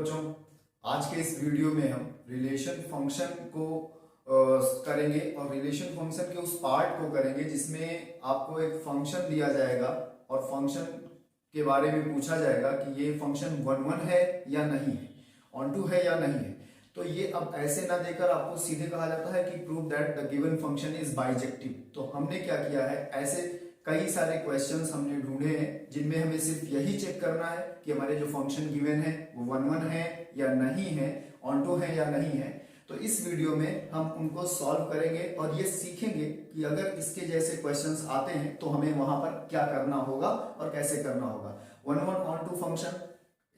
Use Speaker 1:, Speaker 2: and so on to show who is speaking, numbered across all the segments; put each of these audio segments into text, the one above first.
Speaker 1: बच्चों, आज के इस वीडियो में हम रिलेशन फंक्शन को करेंगे और रिलेशन फंक्शन के उस पार्ट को करेंगे जिसमें आपको एक फंक्शन दिया जाएगा और फंक्शन के बारे में पूछा जाएगा कि ये फंक्शन वन वन है या नहीं है, ऑन टू है या नहीं है। तो ये अब ऐसे ना देकर आपको सीधे कहा जाता है कि prove that the given function is bijective. तो हमने क्या किया है, ऐसे कई सारे क्वेश्चंस हमने ढूंढे हैं जिनमें हमें सिर्फ यही चेक करना है कि हमारे जो फंक्शन गिवन है वो वन वन है या नहीं है, ऑन टू है या नहीं है। तो इस वीडियो में हम उनको सॉल्व करेंगे और ये सीखेंगे कि अगर इसके जैसे क्वेश्चंस आते हैं तो हमें वहां पर क्या करना होगा और कैसे करना होगा। One one onto function,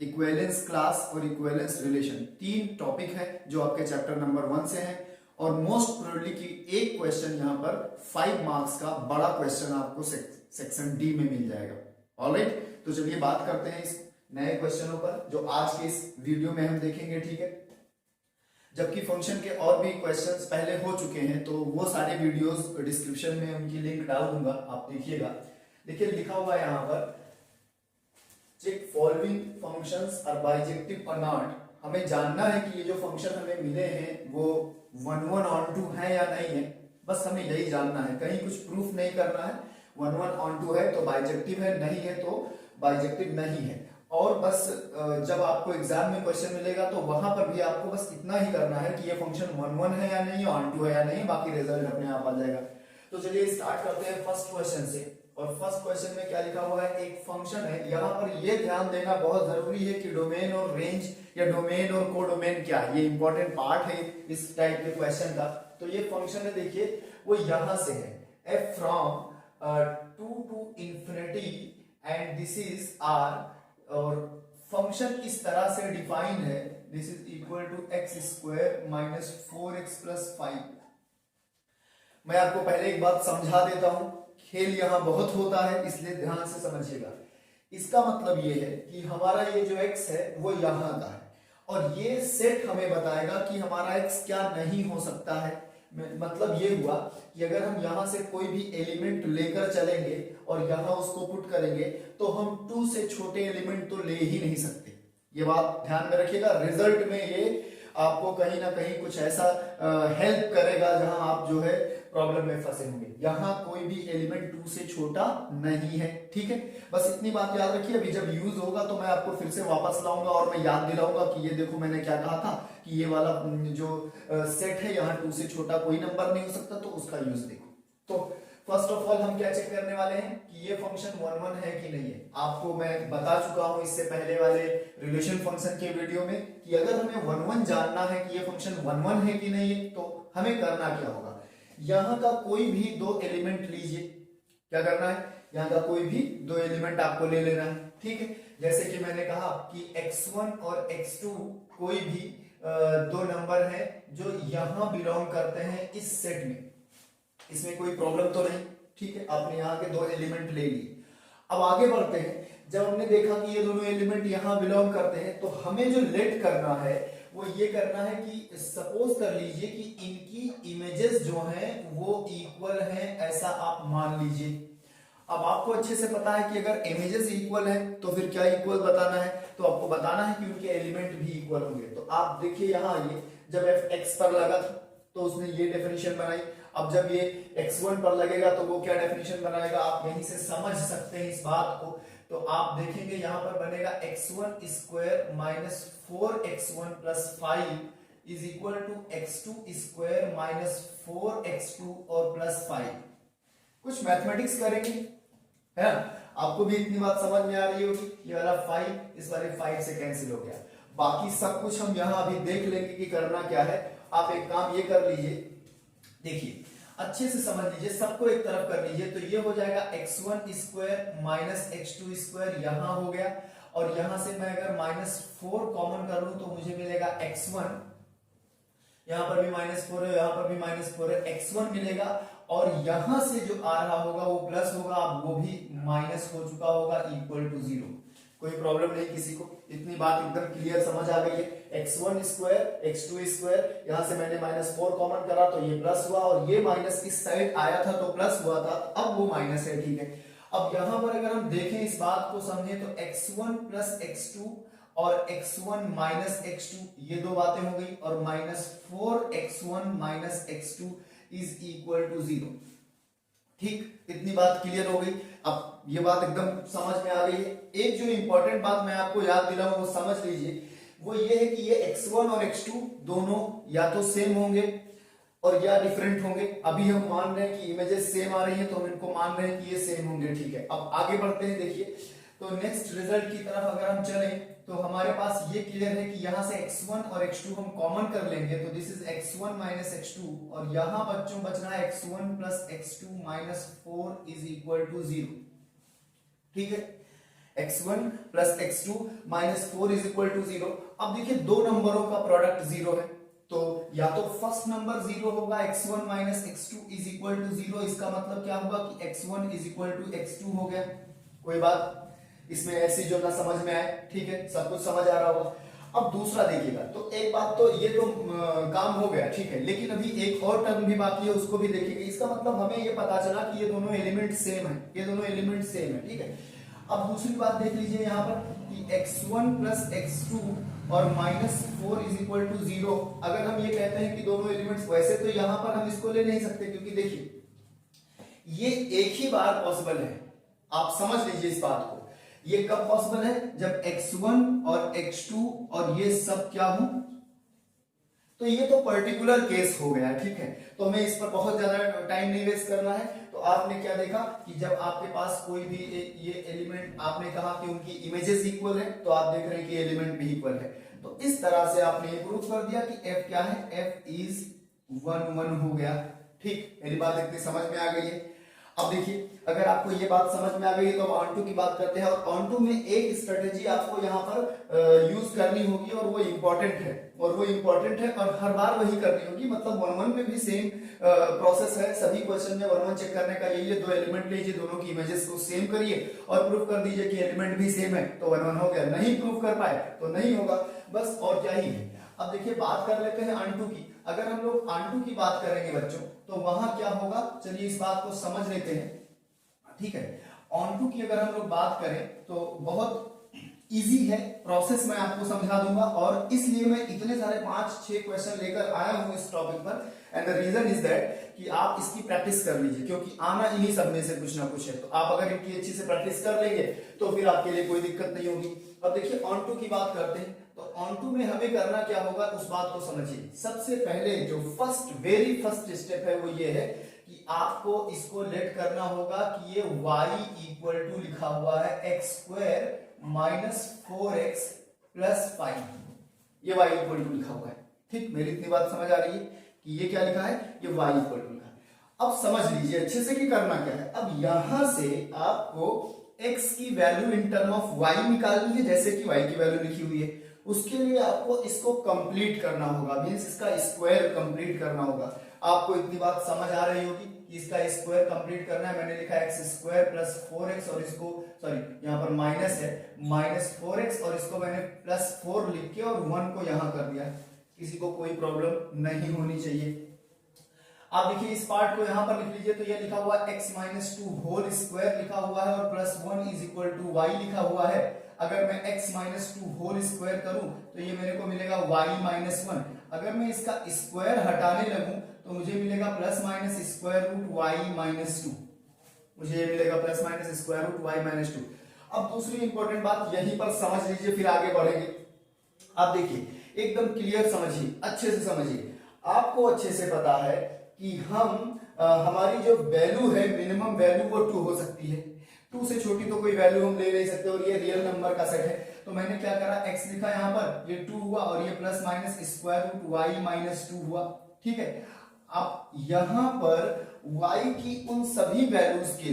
Speaker 1: equivalence class और इक्विवेलेंस रिलेशन, तीन टॉपिक है जो आपके चैप्टर नंबर 1 से है और मोस्ट प्रोबेबली की एक क्वेश्चन यहाँ पर 5 मार्क्स का बड़ा क्वेश्चन आपको सेक्शन डी में मिल जाएगा। ऑलराइट, तो चलिए बात करते हैं इस नए क्वेश्चनों पर जो आज के इस वीडियो में हम देखेंगे। ठीक है, जबकि फंक्शन के और भी क्वेश्चंस पहले हो चुके हैं तो वो सारे वीडियोस डिस्क्रिप्शन में उनकी लिंक डाल दूंगा, आप देखिएगा। देखिए लिखा हुआ है यहाँ पर, check following functions are bijective और नॉट। हमें जानना है कि ये जो फंक्शन हमें मिले हैं वो वन वन ऑन टू है या नहीं है, बस हमें यही जानना है, कहीं कुछ प्रूफ नहीं करना है। वन वन ऑन टू है तो बाइजेक्टिव है, नहीं है तो बाइजेक्टिव नहीं है। और बस जब आपको एग्जाम में क्वेश्चन मिलेगा तो वहां पर भी आपको बस इतना ही करना है कि ये फंक्शन वन वन है या नहीं, ऑन टू है या नहीं, बाकी रिजल्ट अपने आप आ जाएगा। तो चलिए स्टार्ट करते हैं फर्स्ट क्वेश्चन से। और फर्स्ट क्वेश्चन में क्या लिखा हुआ है, एक फंक्शन है। यहाँ पर ये ध्यान देना बहुत जरूरी है कि डोमेन और रेंज या डोमेन और कोडोमेन क्या है, ये इंपॉर्टेंट पार्ट है इस टाइप के क्वेश्चन का। तो ये फंक्शन है, देखिए वो यहां से है, f from 2 to infinity and this is r। और फंक्शन इस तरह से डिफाइन है, this is equal to x square minus 4x plus 5। मैं आपको पहले एक बात समझा देता हूं, खेल यहां बहुत होता है इसलिए ध्यान से समझिएगा। इसका मतलब ये है कि हमारा ये जो x है वो यहां का है और ये सेट हमें बताएगा कि हमारा x क्या नहीं हो सकता है। मतलब ये हुआ कि अगर हम यहां से कोई भी एलिमेंट लेकर चलेंगे और यहां उसको पुट करेंगे तो हम 2 से छोटे एलिमेंट तो ले ही नहीं सकते। ये बात ध्यान में रखिएगा। रिजल्ट में ये आपको कहीं ना कहीं कुछ ऐसा हेल्प करेगा जहां आप जो है प्रॉब्लम में फंसे होंगे। यहां कोई भी एलिमेंट 2 से छोटा नहीं है, ठीक है, बस इतनी बात याद रखिए। अभी जब यूज होगा तो मैं आपको फिर से वापस लाऊंगा और मैं याद दिलाऊंगा कि ये देखो मैंने क्या कहा था कि ये वाला जो सेट है यहाँ 2 से छोटा कोई नंबर नहीं हो सकता, तो उसका यूज देखो। तो फर्स्ट ऑफ ऑल हम क्या चेक करने वाले हैं कि ये फंक्शन वन वन है कि नहीं है। आपको मैं बता चुका हूं इससे पहले वाले रिलेशन फंक्शन के वीडियो में कि अगर हमें वन वन जानना है कि ये फंक्शन वन वन है कि नहीं है तो हमें करना क्या होगा, यहां का कोई भी 2 एलिमेंट लीजिए। क्या करना है, यहां का कोई भी 2 एलिमेंट आपको ले लेना है, ठीक है। जैसे कि मैंने कहा कि x1 और x2 कोई भी 2 नंबर है जो यहां बिलोंग करते हैं इस सेट में, इसमें कोई प्रॉब्लम तो नहीं, ठीक है। आपने यहाँ के 2 एलिमेंट ले लिए। अब आगे बढ़ते हैं। जब हमने देखा कि ये दोनों एलिमेंट यहां बिलोंग करते हैं तो हमें जो लेट करना है वो ये करना है कि सपोज कर लीजिए कि इनकी इमेजेस जो हैं वो इक्वल हैं, ऐसा आप मान लीजिए। अब आपको अच्छे से पता है कि अगर इमेजेस इक्वल है तो फिर क्या इक्वल बताना है, तो आपको बताना है कि उनके एलिमेंट भी इक्वल होंगे। तो आप देखिए यहाँ ये जब f x पर लगा था तो उसने ये डेफिनेशन बनाई। अब जब ये x1 पर लगेगा तो वो क्या डेफिनेशन बनाएगा, आप यहीं से समझ सकते हैं इस बात को। तो आप देखेंगे यहां पर बनेगा x1 square minus 4x1 plus 5 is equal to x2 square minus 4x2 और प्लस 5। कुछ मैथमेटिक्स करेंगे, है ना। आपको भी इतनी बात समझ में आ रही होगी, ये वाला 5 इस वाले 5 से कैंसिल हो गया। बाकी सब कुछ हम यहां अभी देख लेंगे कि करना क्या है। आप एक काम ये कर लीजिए, देखिए अच्छे से समझ लीजिए, सबको एक तरफ कर लीजिए। तो ये हो जाएगा x1 square minus x2 square यहां हो गया और यहां से मैं अगर -4 कॉमन कर लूं तो मुझे मिलेगा x1, यहां पर भी -4 है, यहां पर भी -4 है, x1 मिलेगा और यहां से जो आ रहा होगा वो प्लस होगा, अब वो भी माइनस हो चुका होगा, इक्वल टू 0। कोई प्रॉब्लम नहीं किसी को, इतनी बात एकदम क्लियर समझ आ गई है। x1 स्क्वायर x2 स्क्वायर, यहां से मैंने -4 कॉमन करा तो ये प्लस हुआ और ये माइनस इस साइड आया था तो प्लस हुआ था, अब वो माइनस है, ठीक है। अब यहां पर अगर हम देखें इस बात को समझें तो x1 प्लस x2 और x1 माइनस x2, ये दो बातें हो गई, और -4x1 minus x2 is equal to 0। ठीक, इतनी बात क्लियर हो गई। अब ये बात एकदम समझ में आ गई है। एक जो इंपॉर्टेंट बात मैं आपको याद दिलाऊं वो समझ लीजिए, वो ये है कि ये x1 और x2 दोनों या तो सेम होंगे और या डिफरेंट होंगे। अभी हम मान रहे हैं कि इमेजेस सेम आ रही हैं, तो हम इनको मान रहे हैं कि ये सेम होंगे। ठीक है, अब आगे बढ़ते हैं। देखिए, तो नेक्स्ट रिजल्ट की तरफ अगर हम चलें तो हमारे पास ये क्लियर है कि यहां से x1 और x2 हम कॉमन कर लेंगे, तो this is x1 minus x2, और यहां बच्चों बच रहा है x1 plus x2 minus 4 is equal to 0। ठीक है, x1 plus x2 minus 4 is equal to 0। अब देखिए, दो नंबरों का प्रोडक्ट 0 है, तो या तो फर्स्ट नंबर 0 होगा, x1 minus x2 is equal to 0। इसका मतलब क्या होगा कि x1 is equal to x2 हो गया। कोई बात इसमें ऐसी जो ना समझ में आए, ठीक है, सब कुछ समझ आ रहा होगा। अब दूसरा देखिएगा, तो एक बात तो ये तो काम हो गया, ठीक है, लेकिन अभी एक और टर्म भी बाकी है, उसको भी देखेंगे। इसका मतलब हमें ये पता चला कि ये दोनों एलिमेंट सेम है, ये दोनों एलिमेंट सेम है। ठीक है, अब दूसरी बात देख लीजिए यहाँ पर कि x1 प्लस x2 और -4 इज इक्वल टू 0। अगर हम ये कहते हैं कि दोनों एलिमेंट्स, वैसे तो यहाँ पर हम इसको ले नहीं सकते, क्योंकि देखिए ये एक ही बार पॉसिबल है। आप समझ लीजिए इस बात को, ये कब पॉसिबल है, जब x1 और x2 और ये सब क्या हो, तो ये तो पर्टिकुलर केस हो गया। ठीक है, तो हमें इस पर बहुत ज्यादा टाइम नहीं वेस्ट करना है। तो आपने क्या देखा कि जब आपके पास कोई भी ये एलिमेंट, आपने कहा कि उनकी इमेजेस इक्वल है, तो आप देख रहे हैं कि एलिमेंट भी इक्वल है। तो इस तरह से आपने ये प्रूव कर दिया कि f क्या है, f इज 1 1 हो गया। ठीक, मेरी बात इतनी समझ में आ गई है। अब देखिए, अगर आपको ये बात समझ में आ गई तो अब ऑन टू की बात करते हैं। और ऑन टू में एक स्ट्रेटेजी आपको यहाँ पर यूज करनी होगी, और वो इम्पोर्टेंट है, और हर बार वही करनी होगी। मतलब 1 1 में भी सेम प्रोसेस है, सभी क्वेश्चन में 1 1 चेक करने का यही है। दो एलिमेंट लीजिए, दोनों की इमेजेस को सेम करिए और प्रूफ कर दीजिए कि एलिमेंट भी सेम है, तो 1 1 हो गया। नहीं प्रूफ कर पाए तो नहीं होगा, बस, और क्या ही है। अब देखिए, बात कर लेते हैं ऑन टू की। अगर हम लोग ऑन टू की बात करेंगे बच्चों, तो वहां क्या होगा, चलिए इस बात को समझ लेते हैं। ठीक है, ऑन टू की अगर हम लोग बात करें तो बहुत इजी है प्रोसेस, मैं आपको समझा दूंगा, और इसलिए मैं इतने सारे 5-6 क्वेश्चन लेकर आया हूं इस टॉपिक पर। And the reason is that कि आप इसकी प्रैक्टिस कर लीजिए, क्योंकि आना इन्हीं सब में से कुछ ना कुछ है। तो आप अगर इनकी अच्छी से प्रैक्टिस कर लेंगे तो फिर आपके लिए कोई दिक्कत नहीं होगी। अब देखिए, ऑन टू की बात करते हैं, तो ऑन टू में हमें करना क्या होगा, उस बात को समझिए। सबसे पहले जो वेरी फर्स्ट स्टेप है वो ये है कि आपको इसको लेट करना होगा कि ये y इक्वल टू लिखा हुआ है x² माइनस 4x प्लस 5, ये y इक्वल टू लिखा हुआ है। ठीक, मेरी इतनी बात समझ आ रही है कि ये क्या लिखा है, ये y इक्वल टू लिखा है। अब समझ लीजिए अच्छे से कि करना क्या है। अब यहां से आपको x की value in term of y निकालनी है, जैसे कि y की वैल्यू लिखी हुई है। उसके लिए आपको इसको कंप्लीट करना होगा, मींस इसका स्क्वायर कंप्लीट करना होगा। आपको इतनी बात समझ आ रही होगी कि इसका स्क्वायर कंप्लीट करना है। मैंने लिखा x² प्लस 4x, और इसको सॉरी यहाँ पर माइनस है, -4x, और इसको मैंने +4 लिख के और 1 को यहां कर दिया। किसी को कोई प्रॉब्लम नहीं होनी चाहिए। आप देखिए, इस पार्ट को यहां पर लिख लीजिए, तो ये लिखा हुआ x-2 होल स्क्वायर लिखा हुआ है, और +1 इज इक्वल टू y लिखा हुआ है। अगर मैं x-2 होल स्क्वायर करूं तो ये मेरे को मिलेगा y-1। अगर मैं इसका स्क्वायर हटाने लगूं तो मुझे मिलेगा ±√y-2, मुझे ये मिलेगा ±√y-2। अब दूसरी इंपॉर्टेंट बात यहीं पर समझ लीजिए, फिर आगे बढ़ेंगे। आप देखिए, एकदम क्लियर समझिए, अच्छे से समझिए। आपको अच्छे से पता है कि हमारी जो वैल्यू है, मिनिमम वैल्यू वो 2 हो सकती है। 2 से छोटी तो कोई वैल्यू हम ले नहीं सकते, और ये रियल नंबर का सेट है। तो मैंने क्या करा, x लिखा यहाँ पर, ये 2 हुआ, और ये ±√y-2 हुआ। ठीक है, अब यहां पर y की उन सभी वैल्यूज के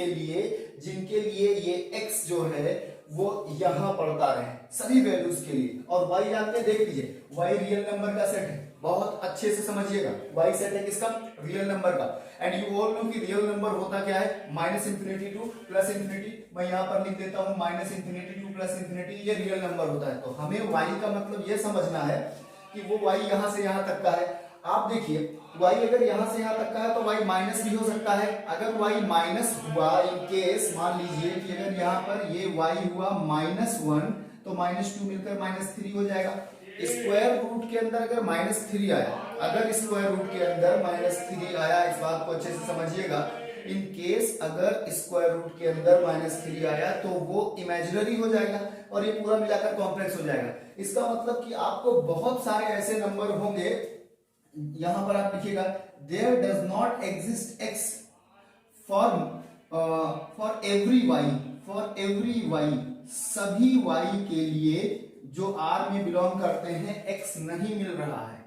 Speaker 1: लिए, जिनके लिए ये x जो है वो यहां पड़ता रहे, सभी वैल्यूज के लिए। और y जानते हैं, देख लीजिए, y रियल नंबर का सेट है। बहुत अच्छे से समझिएगा, y सेट है किसका, रियल नंबर का। एंड यू ऑल नो कि रियल नंबर होता क्या है, -∞ टू +∞। मैं यहां पर लिख देता हूं -∞ टू +∞, ये रियल नंबर होता है। तो हमें y का मतलब ये समझना है कि वो y यहां से यहां तक का है। आप देखिए y अगर यहां से यहां तक का है तो y माइनस भी हो सकता है। अगर y माइनस हुआ, इन केस मान लीजिए कि अगर यहाँ पर ये y हुआ -1 तो -2 मिलकर -3 हो जाएगा। स्क्वायर रूट के अंदर अगर -3 आया, अगर स्क्वायर रूट के अंदर -3 आया, इस बात को अच्छे से समझिएगा, इन केस अगर स्क्वायर रूट के अंदर -3 आया तो वो इमेजिनरी हो जाएगा और ये पूरा मिलाकर कॉम्प्लेक्स हो जाएगा। इसका मतलब कि आपको बहुत सारे ऐसे नंबर होंगे, यहां पर आप लिखिएगा there does not exist x for every y, सभी y के लिए जो R में बिलोंग करते हैं x नहीं मिल रहा है।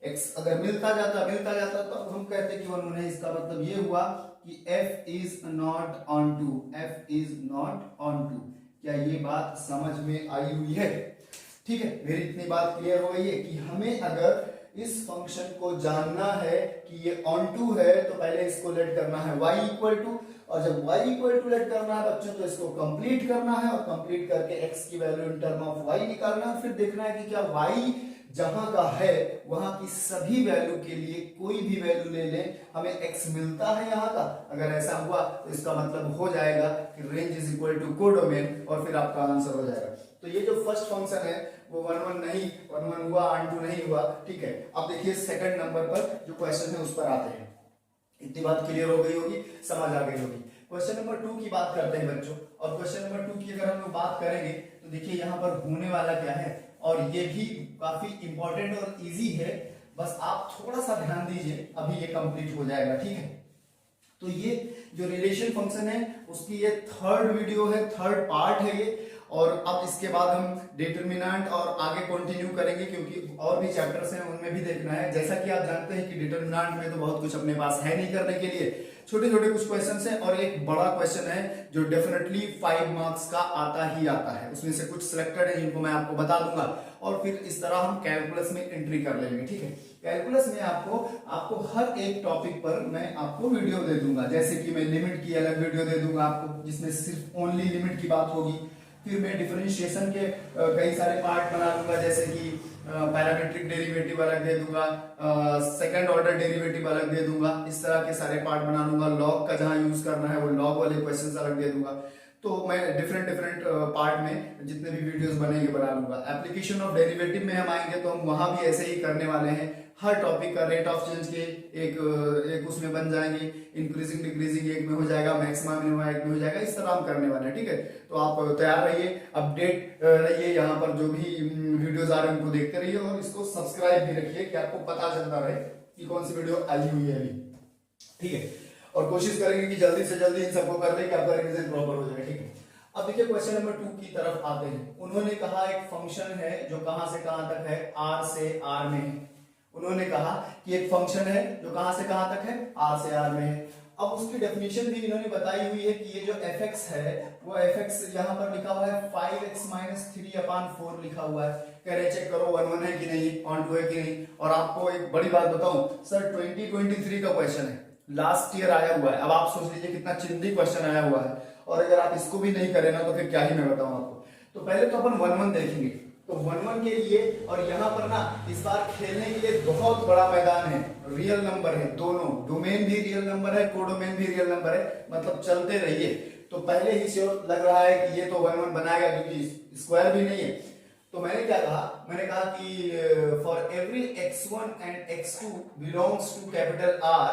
Speaker 1: x अगर मिलता जाता तो हम कहते कि वन है। इसका मतलब ये हुआ कि f is not onto. क्या ये बात समझ में आई हुई है? ठीक है, मेरी इतनी बात क्लियर हो गई है कि हमें अगर इस फंक्शन को जानना है कि ये ऑन टू है तो पहले इसको लेट करना है y इक्वल टू, और जब y इक्वल टू लेट करना है बच्चों तो इसको कंप्लीट करना है और कंप्लीट करके x की value in term of y निकालना है। फिर देखना है कि क्या y जहां का है वहां की सभी वैल्यू के लिए कोई भी वैल्यू ले लें हमें x मिलता है यहाँ का। अगर ऐसा हुआ तो इसका मतलब हो जाएगा कि range is equal to codomain और फिर आपका आंसर हो जाएगा। तो ये जो फर्स्ट फंक्शन है वो 1 नहीं, 1 हुआ, ऑन टू नहीं हुआ। ठीक है, अब देखिए सेकंड नंबर पर जो क्वेश्चन है उस पर आते हैं। इतनी बात क्लियर हो गई होगी, समझ आ गई होगी। क्वेश्चन नंबर 2 की बात करते हैं बच्चों, और क्वेश्चन नंबर 2 की अगर हम लोग बात करेंगे तो देखिए यहाँ पर होने वाला क्या है, और ये भी काफी इंपॉर्टेंट और इजी है, बस आप थोड़ा सा ध्यान दीजिए, अभी ये कंप्लीट हो जाएगा। ठीक है, तो ये जो रिलेशन फंक्शन है उसकी ये थर्ड वीडियो है, थर्ड पार्ट है ये, और अब इसके बाद हम डिटरमिनेंट और आगे कंटिन्यू करेंगे क्योंकि और भी चैप्टर्स हैं उनमें भी देखना है। जैसा कि आप जानते हैं कि डिटरमिनेंट में तो बहुत कुछ अपने पास है नहीं करने के लिए, छोटे छोटे कुछ क्वेश्चंस हैं और एक बड़ा क्वेश्चन है जो डेफिनेटली 5 मार्क्स का आता ही आता है। उसमें से कुछ सिलेक्टेड है जिनको मैं आपको बता दूंगा और फिर इस तरह हम कैलकुलस में एंट्री कर लेंगे। ठीक है, कैलकुलस में आपको हर एक टॉपिक पर मैं आपको वीडियो दे दूंगा, जैसे कि मैं लिमिट की अलग वीडियो दे दूंगा आपको जिसमें सिर्फ ओनली लिमिट की बात होगी। फिर मैं डिफरेंशिएशन के कई सारे पार्ट बना दूंगा, जैसे कि पैरामीट्रिक डेरिवेटिव अलग दे दूंगा, सेकंड ऑर्डर डेरिवेटिव अलग दे दूंगा, इस तरह के सारे पार्ट बना दूंगा। लॉग का जहां यूज करना है वो लॉग वाले क्वेश्चंस अलग दे दूंगा। तो मैं डिफरेंट पार्ट में जितने भी वीडियोस बनेंगे बना लूंगा। एप्लीकेशन ऑफ डेरिवेटिव में हम आएंगे तो हम वहां भी ऐसे ही करने वाले हैं। हर टॉपिक का रेट ऑफ चेंज के एक उसमें बन जाएंगे, इंक्रीजिंग डिक्रीजिंग एक में हो जाएगा, मैक्सिमम मिनिमम एक में हो जाएगा, इस तरह हम करने वाले हैं। ठीक है, तो आप तैयार रहिए, अपडेट रहिए, यहाँ पर जो भी वीडियोस आ रहे हैं उनको देखते रहिए और इसको सब्सक्राइब भी रखिए कि आपको पता चलता रहे कि कौन सी वीडियो आई हुई है अभी। ठीक है, और कोशिश करेंगे कि जल्दी से जल्दी इन सबको कर दें कि आपका रिवीजन प्रॉपर हो जाए। ठीक है, अब देखिए क्वेश्चन नंबर 2 की तरफ आते हैं। उन्होंने कहा एक फंक्शन है जो कहां से कहां तक है, r से r में है। उन्होंने कहा कि एक फंक्शन है जो कहां से कहां तक है, r से r में है। अब उसकी डेफिनेशन भी इन्होंने बताई हुई है कि ये जो fx है वो fx यहाँ पर लिखा हुआ है 5x - 3/4 लिखा हुआ है। कह रहे चेक करो 1 है कि नहीं, ऑन टू है कि नहीं। और आपको एक बड़ी बात बताऊं सर, 2023 का क्वेश्चन है, लास्ट ईयर आया हुआ है। अब आप सोच लीजिए कितना चिंदी क्वेश्चन आया हुआ है, और अगर आप इसको भी नहीं करें ना तो फिर क्या ही मैं बताऊं आपको। तो पहले तो अपन 1 देखेंगे। तो 1 के लिए, और यहाँ पर ना इस बार खेलने के लिए बहुत बड़ा मैदान है, रियल नंबर है दोनों, डोमेन भी रियल नंबर है, कोडोमेन भी रियल नंबर है, मतलब चलते रहिए। तो पहले ही श्योर लग रहा है कि ये तो 1 बनाएगा क्योंकि स्क्वायर भी नहीं है। तो मैंने क्या कहा, मैंने कहा कि for every x1 and x2 belongs to capital R,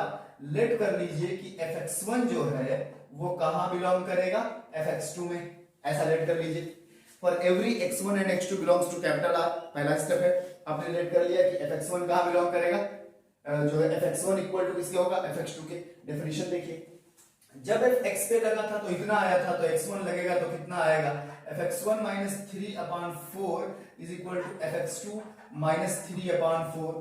Speaker 1: let कर लीजिए कि fx1 जो है वो कहां बिलोंग करेगा, fx2 में, ऐसा लेट कर लीजिए। For every x1 and x2 belongs to capital R, पहला स्टेप है, आपने लेट कर लिया कि fx1 कहां बिलोंग करेगा, जो है fx1 इक्वल टू किसके होगा, fx2 के। डेफिनेशन देखिए, जब x पे लगा था तो इतना आया था, तो x1 लगेगा तो कितना आएगा, fx1 - 3/4 is equal to fx2 - 3/4।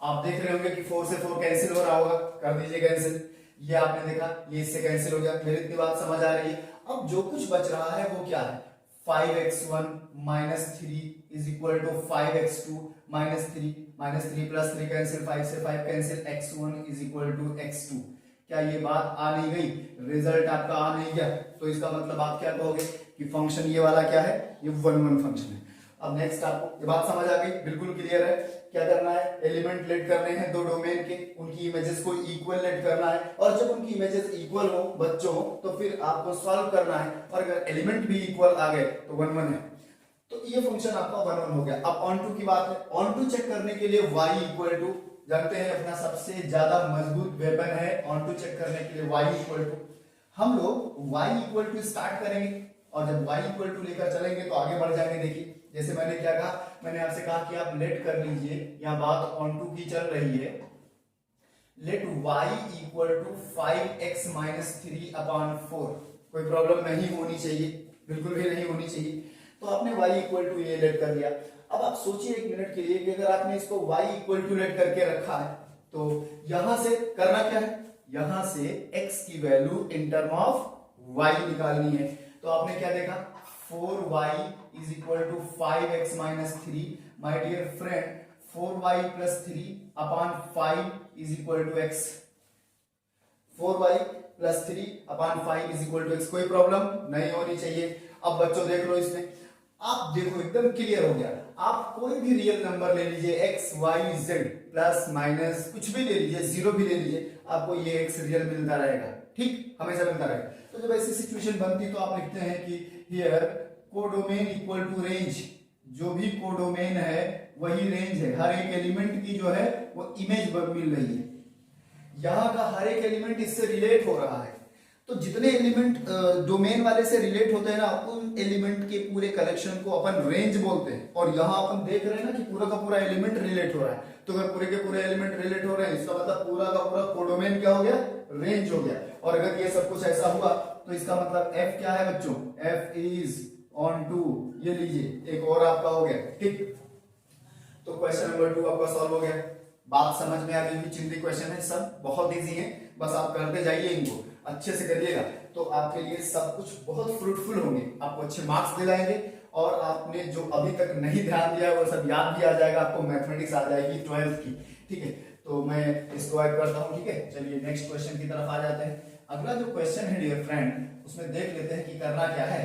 Speaker 1: आप देख रहे होंगे कि 4 से 4 कैंसिल हो रहा होगा, कर दीजिए कैंसिल। ये आपने देखा, ये इससे कैंसिल हो गया। मेरी इतनी बात समझ आ रही है। अब जो कुछ बच रहा है वो क्या है, 5x1 - 3 is equal to 5x2 - 3 -3 + 3 cancel, 5 से 5 cancel, x1 is equal to x2। क्या ये बात आ नहीं गई, रिजल्ट आपका आ नहीं गया? तो इसका मतलब आप क्या कहोगे कि फंक्शन ये वाला क्या है, ये 1 फंक्शन है। अब नेक्स्ट आपको ये बात समझ आ गई, बिल्कुल क्लियर है। क्या करना है, एलिमेंट लेट करने हैं दो डोमेन के, उनकी इमेजेस को इक्वल लेट करना है, और जब उनकी इमेजेस इक्वल हो बच्चों तो फिर आपको सॉल्व करना है, और अगर एलिमेंट भी इक्वल आ गए तो 1 1 है, तो ये फंक्शन आपका 1 1 हो गया। अब ऑन टू की बात है, ऑन टू चेक करने के लिए y इक्वल टू, जानते हैं अपना सबसे ज्यादा मजबूत वेपन है ऑन टू चेक करने के लिए y इक्वल टू। हम लोग y इक्वल टू स्टार्ट करेंगे, और जब y इक्वल टू लेकर चलेंगे तो आगे बढ़ जाएंगे। देखिए जैसे मैंने क्या कहा, मैंने आपसे कहा कि आप लेट कर लीजिए, यहाँ बात ऑन टू की चल रही है, let y equal to 5x minus 3 upon 4, कोई प्रॉब्लम नहीं होनी चाहिए, बिल्कुल भी नहीं होनी चाहिए। तो आपने y इक्वल टू ये लेट कर दिया। अब आप सोचिए एक मिनट के लिए कि अगर आपने इसको y इक्वल टू लेट करके रखा है तो यहां से करना क्या है, यहां से x की value in term of y निकालनी है। तो आपने क्या देखा, 4y is equal to 5x minus 3, my dear friend 4y plus 3 upon 5 is equal to x, 4y plus 3 upon 5 is equal to x, कोई प्रॉब्लम नहीं होनी चाहिए। अब बच्चों देख लो, इसमें आप देखो एकदम क्लियर हो गया। आप कोई भी रियल नंबर ले लीजिए, x y z plus minus कुछ भी ले लीजिए, जीरो भी ले लीजिए, आपको ये x रियल मिलता रहेगा, ठीक, हमेशा मिलता रहेगा। तो जब ऐसी सिचुएशन बनती तो आप लिखते हैं कि here codomain equal to range, जो भी कोडोमेन है वही रेंज है, हर एक एलिमेंट की जो है वो इमेज मिल रही है, यहाँ का हर एक एलिमेंट इससे रिलेट हो रहा है। तो जितने एलिमेंट डोमेन वाले से रिलेट होते हैं ना, उन एलिमेंट के पूरे कलेक्शन को अपन रेंज बोलते हैं। और यहाँ अपन देख रहे हैं ना कि पूरा का पूरा एलिमेंट रिलेट हो रहा है, तो अगर पूरे के पूरे एलिमेंट रिलेट हो रहे हैं इसका मतलब पूरा का पूरा कोडोमेन क्या हो गया, रेंज हो गया। और अगर ये सब कुछ ऐसा हुआ तो इसका मतलब f क्या है बच्चों, f इज ऑन टू, ये लीजिए एक और आपका हो गया, ठीक। तो क्वेश्चन नंबर 2 आपका सॉल्व हो गया। बात समझ में आ गई होगी, चिंदी क्वेश्चन है, सब बहुत इजी है, बस आप करते जाइए, इनको अच्छे से करिएगा तो आपके लिए सब कुछ बहुत फ्रूटफुल होंगे, आपको अच्छे मार्क्स दिलाएंगे, और आपने जो अभी तक नहीं ध्यान दिया वो सब याद भी आ जाएगा, आपको मैथमेटिक्स आ जाएगी 12th की, ठीक है। तो मैं इसको ऐड करता हूँ, ठीक है। चलिए नेक्स्ट क्वेश्चन की तरफ आ जाते हैं। अगला जो क्वेश्चन है डियर फ्रेंड, उसमें देख लेते हैं कि करना क्या है।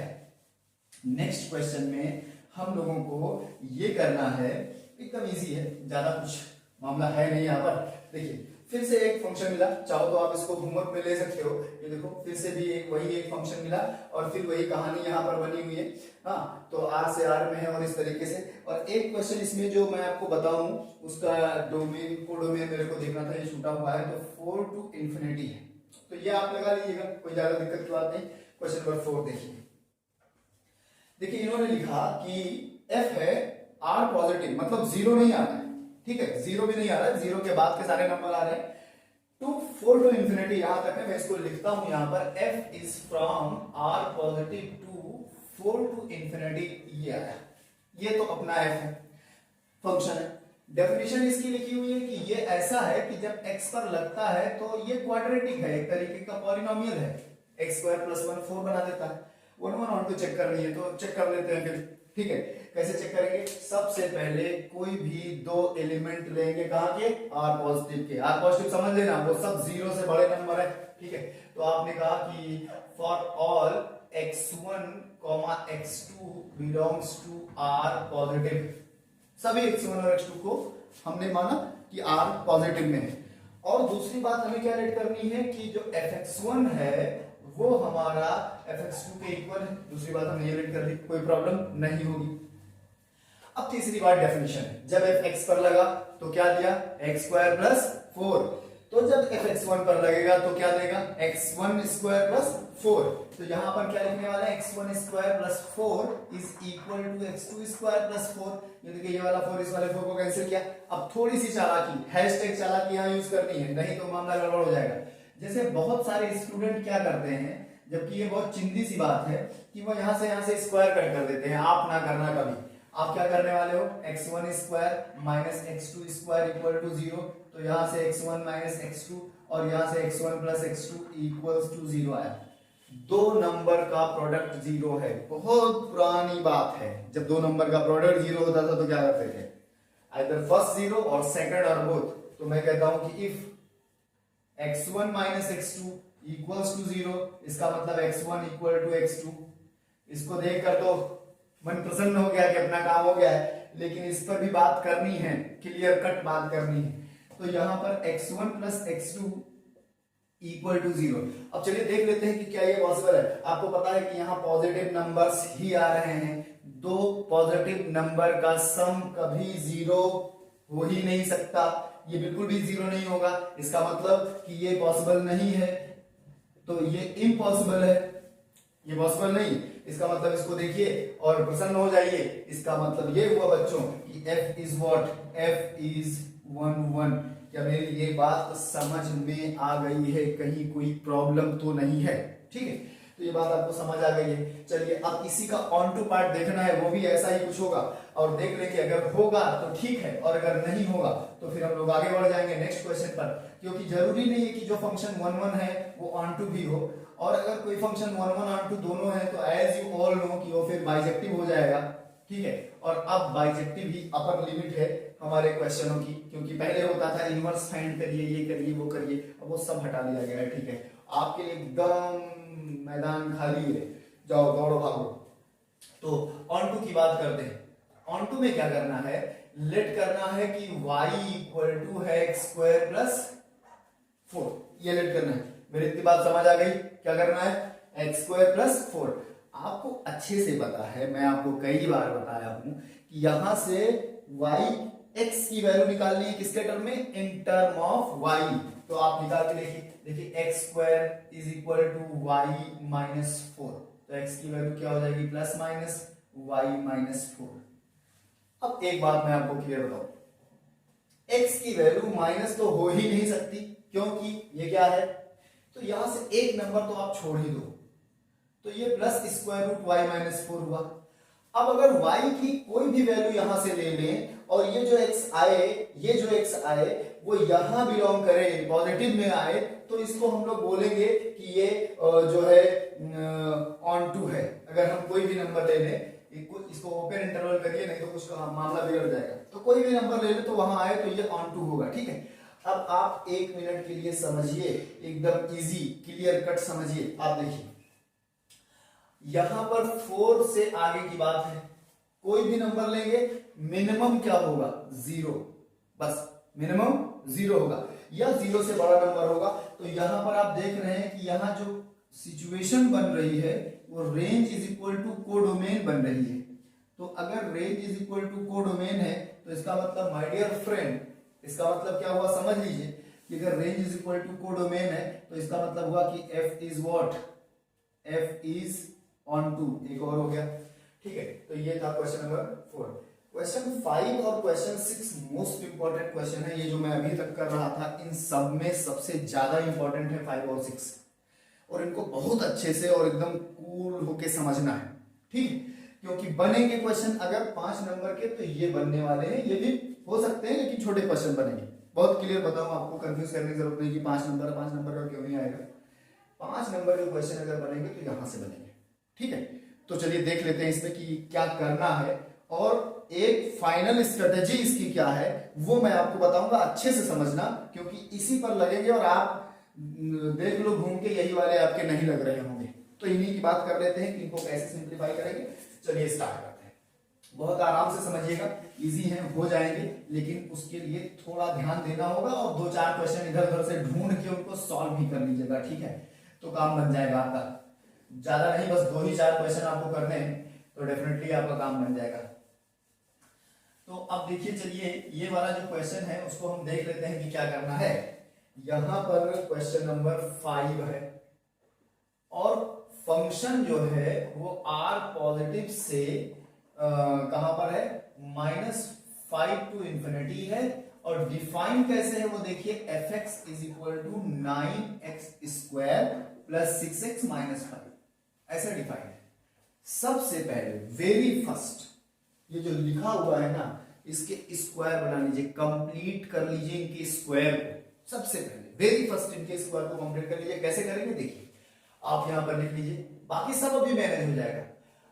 Speaker 1: नेक्स्ट क्वेश्चन में हम लोगों को ये करना है, एकदम इजी है, ज्यादा कुछ मामला है नहीं यहाँ पर। देखिए फिर से एक फंक्शन मिला, चाहो तो आप इसको होमवर्क में ले सकते हो, ये देखो फिर से भी वही एक फंक्शन मिला, और फिर वही कहानी यहाँ पर बनी हुई है, हाँ। तो r से r में है और इस तरीके से। और एक क्वेश्चन इसमें जो मैं आपको बताऊं उसका डोमेन कोडोमेन मेरे को देखना था, ये छूटा हुआ है, तो 4 टू इंफिनिटी है, तो ये आप लगा लीजिएगा, कोई ज्यादा दिक्कत की बात नहीं। क्वेश्चन नंबर 4 देखिए, देखिए इन्होंने लिखा कि f है r पॉजिटिव, मतलब जीरो नहीं आ रहा है, ठीक है, जीरो भी नहीं आ रहा है, जीरो के बाद के सारे नंबर आ रहे हैं, टू 4 टू इंफिनिटी यहां तक है। मैं इसको लिखता हूं यहां पर, f is from r positive to 4 to infinity, ये आया, ये तो अपना f है, फंक्शन है। डेफिनेशन इसकी लिखी हुई है कि ये ऐसा है कि जब x पर लगता है तो ये क्वाड्रेटिक है, एक तरीके का पॉलिनोमियल है, x स्क्वायर प्लस 1 4 बना देता है। 1 1 ऑन टू चेक करनी है तो चेक कर लेते हैं फिर, ठीक है। कैसे चेक करेंगे, सबसे पहले कोई भी दो एलिमेंट लेंगे, कहां के, r पॉजिटिव के। r पॉजिटिव समझ लेना, वो सब जीरो से बड़े नंबर है, ठीक है। तो आपने कहा कि for all x1, x2 belongs to r positive, सभी x1 और x2 को हमने माना कि r पॉजिटिव में है। और दूसरी बात हमें क्या रेट करनी है कि जो fx1 है वो हमारा fx2 के इक्वल है, दूसरी बात हमने ये रेट कर दी, कोई प्रॉब्लम नहीं होगी। अब तीसरी बात डेफिनेशन है, जब f x पर लगा तो क्या दिया, x स्क्वायर प्लस 4, तो जब f x1 पर लगेगा तो क्या देगा, x1 स्क्वायर प्लस 4। तो यहां पर क्या लिखने वाला है, x1 square plus 4 is equal to x2 square plus 4। ये देखिए ये वाला 4 इस वाले 4 को कैंसिल किया। अब थोड़ी सी चालाकी, हैशटैग चालाकी यहां यूज करनी है, नहीं तो मामला गड़बड़ हो जाएगा। जैसे बहुत सारे स्टूडेंट क्या करते हैं, जबकि ये बहुत चिंदी सी बात है, कि वो यहां से स्क्वायर कट कर देते हैं, आप ना करना कभी। आप क्या करने वाले हो, x1 square minus x2 square equal to 0, तो यहां से x1 माइनस x2 और यहां से x1 plus x2 equals to 0 आया। दो नंबर का प्रोडक्ट 0 है, बहुत पुरानी बात है, जब दो नंबर का प्रोडक्ट 0 होता था तो क्या करते थे, आइदर फर्स्ट 0 और सेकंड और बोथ। तो मैं कहता हूं कि if x1 minus x2 equals to 0, इसका मतलब x1 इक्वल टू x2, इसको देख कर तो मन प्रसन्न हो गया कि अपना काम हो गया है, लेकिन इस पर भी बात करनी है, क्लियर कट बात करनी है। तो यहां पर x1 plus x2 equal to 0। अब चलिए देख लेते हैं कि क्या ये पॉसिबल है। आपको पता है कि यहाँ पॉजिटिव नंबर्स ही आ रहे हैं, दो पॉजिटिव नंबर का सम कभी 0 हो ही नहीं सकता, ये बिल्कुल भी 0 नहीं होगा। इसका मतलब कि ये पॉसिबल नहीं है, तो ये इम्पॉसिबल है, ये पॉसिबल नहीं। इसका मतलब इसको देखिए और प्रसन्न हो जाइए। इसका मतलब ये हुआ बच्चों कि f is what, f is 1 1। क्या मेरी ये बात समझ में आ गई है? कहीं कोई प्रॉब्लम तो नहीं है? ठीक है, तो ये बात आपको समझ आ गई है। चलिए अब इसी का ऑन टू पार्ट देखना है, वो भी ऐसा ही कुछ होगा और देख लें कि अगर होगा तो ठीक है और अगर नहीं होगा तो फिर हम लोग आगे बढ़ जाएंगे नेक्स्ट क्वेश्चन पर। क्योंकि जरूरी नहीं है कि जो फंक्शन 1 1 है वो ऑन टू भी हो, और अगर कोई फंक्शन 1 1 ऑन टू दोनों है तो एज यू ऑल नो कि वो फिर बाइजेक्टिव हो जाएगा। ठीक है, और अब बाइजेक्टिव ही अपर लिमिट है हमारे क्वेश्चनों की, क्योंकि पहले होता था इनवर्स फाइंड करिए, ये करिए, वो करिए, अब वो सब हटा दिया गया है। ठीक है, आपके लिए एकदम मैदान खाली है, जाओ दौड़ो भागो। तो ऑन टू की बात करते हैं। ऑन टू में क्या करना है, लेट करना है कि y इक्वल टू है x स्क्वायर प्लस 4, ये लेट करना है। मेरी इतनी बात समझ आ गई? क्या करना है, x स्क्वायर प्लस 4। आपको अच्छे से पता है, मैं आपको कई बार बताया हूं कि यहां से y x की वैल्यू निकालनी है किसके टर्म में, इन टर्म ऑफ y। तो आप निकाल के देखिए x square is equal to y minus 4, तो x की वैल्यू क्या हो जाएगी, प्लस माइनस y माइनस 4। अब एक बात मैं आपको क्लियर बताऊं, x की वैल्यू माइनस तो हो ही नहीं सकती, क्योंकि ये क्या है, तो यहां से एक नंबर तो आप छोड़ ही दो, तो ये plus square root y minus 4 हुआ। अब अगर y की कोई भी वैल्यू यहां से ले लें और ये जो x आए, ये जो x आए वो यहां बिलोंग करे, पॉजिटिव में आए, तो इसको हम लोग बोलेंगे कि ये जो है ऑन टू है। अगर हम कोई भी नंबर ले लें, इसको ओपन इंटरवल करिए, नहीं तो कुछ मामला बिगड़ जाएगा, तो कोई भी नंबर ले ले तो वहां आए तो ये ऑन टू होगा। ठीक है, अब आप एक मिनट के लिए समझिए, एकदम इजी क्लियर कट समझिए। आप देखिए यहां पर 4 से आगे की बात है, कोई भी नंबर लेंगे मिनिमम क्या होगा, 0, बस मिनिमम 0 होगा, या 0 से बड़ा नंबर होगा। तो यहां पर आप देख रहे हैं कि यहां जो सिचुएशन बन रही है वो range is equal to codomain बन रही है। तो अगर range is equal to codomain है तो इसका मतलब माय डियर फ्रेंड, इसका मतलब क्या हुआ, समझ लीजिए कि अगर range is equal to codomain है तो इसका मतलब हुआ कि f is what, f is onto. एक और हो गया। ठीक है, तो ये था क्वेश्चन नंबर 4। क्वेश्चन 5 और क्वेश्चन 6 मोस्ट इंपॉर्टेंट क्वेश्चन है, ये जो मैं अभी तक कर रहा था इन सब में सबसे ज्यादा इंपॉर्टेंट है 5 और 6, और इनको बहुत अच्छे से और एकदम कूल होके समझना है। ठीक है, क्योंकि बनेंगे क्वेश्चन अगर 5 नंबर के तो ये बनने वाले हैं, ये भी हो सकते हैं लेकिन छोटे क्वेश्चन बनेंगे। बहुत क्लियर बताऊं आपको, कंफ्यूज करने की जरूरत नहीं कि 5 नंबर का क्यों नहीं आएगा। 5 नंबर के क्वेश्चन अगर बनेंगे तो यहां से बनेंगे। ठीक है, तो चलिए देख लेते हैं इसमें कि क्या करना है, और एक फाइनल स्ट्रेटेजी इसकी क्या है वो मैं आपको बताऊंगा, अच्छे से समझना, क्योंकि इसी पर लगेंगे और आप देख लो घूम के यही वाले आपके नहीं लग रहे होंगे। तो इन्हीं की बात कर लेते हैं कि इनको कैसे सिंप्लीफाई करेंगे। चलिए स्टार्ट करते हैं, बहुत आराम से समझिएगा, इजी है, हो जाएंगे, लेकिन उसके लिए थोड़ा ध्यान देना होगा और 2-4 क्वेश्चन इधर उधर से ढूंढ के उनको सॉल्व भी कर लीजिएगा। ठीक है, तो काम बन जाएगा आपका, ज्यादा नहीं, बस 2 ही 4 क्वेश्चन आपको करने हैं तो डेफिनेटली आपका काम बन जाएगा। तो अब देखिए, चलिए ये वाला जो क्वेश्चन है उसको हम देख लेते हैं कि क्या करना है। यहां पर क्वेश्चन नंबर 5 है और फंक्शन जो है वो r पॉजिटिव से कहां पर है, -5 टू इंफिनिटी है, और डिफाइन कैसे है वो देखिए, fx is equal to 9x square plus 6x minus 5, ऐसा डिफाइन है। सबसे पहले वेरी फर्स्ट ये जो लिखा हुआ है ना, इसके स्क्वायर बना लीजिए, कंप्लीट कर लीजिए इनके स्क्वायर को। सबसे पहले वेरी फर्स्ट इनके स्क्वायर को कंप्लीट कर लीजिए। कैसे करेंगे देखिए, आप यहां पर लिख लीजिए, बाकी सब अभी मैनेज हो जाएगा।